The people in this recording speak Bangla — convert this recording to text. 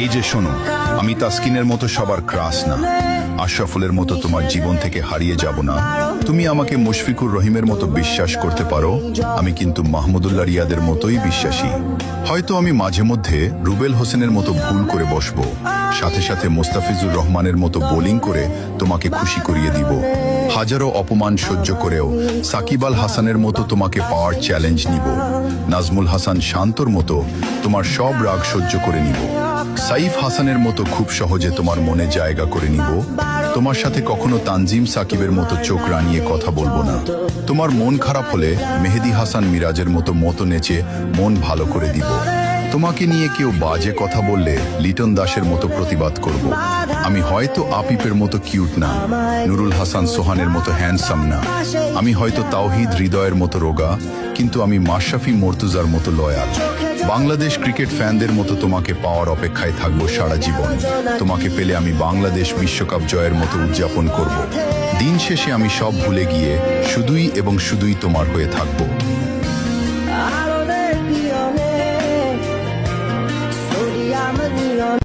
এই যে শোনো, আমি তাসকিনের মতো সবার ক্রাশ না, আশরাফুলের মতো তোমার জীবন থেকে হারিয়ে যাব না। তুমি আমাকে মুশফিকুর রহিমের মতো বিশ্বাস করতে পারো, আমি কিন্তু মাহমুদুল্লাহ রিয়াদের মতোই বিশ্বাসী। হয়তো আমি মাঝে মধ্যে রুবেল হোসেনের মতো ভুল করে বসবো, সাথে সাথে মোস্তাফিজুর রহমানের মতো বোলিং করে তোমাকে খুশি করিয়ে দিব। হাজারো অপমান সহ্য করেও সাকিব আল হাসানের মতো তোমাকে পাওয়ার চ্যালেঞ্জ নিব। নাজমুল হাসান শান্তর মতো তোমার সব রাগ সহ্য করে নিব। সাইফ হাসানের মতো খুব সহজে তোমার মনে জায়গা করে নিব। তোমার সাথে কখনো তানজিম সাকিবের মতো চোখ রানিয়ে কথা বলবো না। তোমার মন খারাপ হলে মেহেদি হাসান মিরাজের মতো নেচে মন ভালো করে দিব। তোমাকে নিয়ে কেউ বাজে কথা বললে লিটন দাসের মতো প্রতিবাদ করব। আমি হয়তো আপিপের মতো কিউট না, নুরুল হাসান সোহানের মতো হ্যান্ডসাম না, আমি হয়তো তাওহিদ হৃদয়ের মতো রোগা, কিন্তু আমি মাশরাফি মর্তুজার মতো লয়াল। বাংলাদেশ ক্রিকেট ফ্যানদের মতো তোমাকে পাওয়ার অপেক্ষায় থাকবো সারা জীবন। তোমাকে পেলে আমি বাংলাদেশ বিশ্বকাপ জয়ের মতো উদযাপন করব। দিন শেষে আমি সব ভুলে গিয়ে শুধুই এবং শুধুই তোমার হয়ে থাকবো।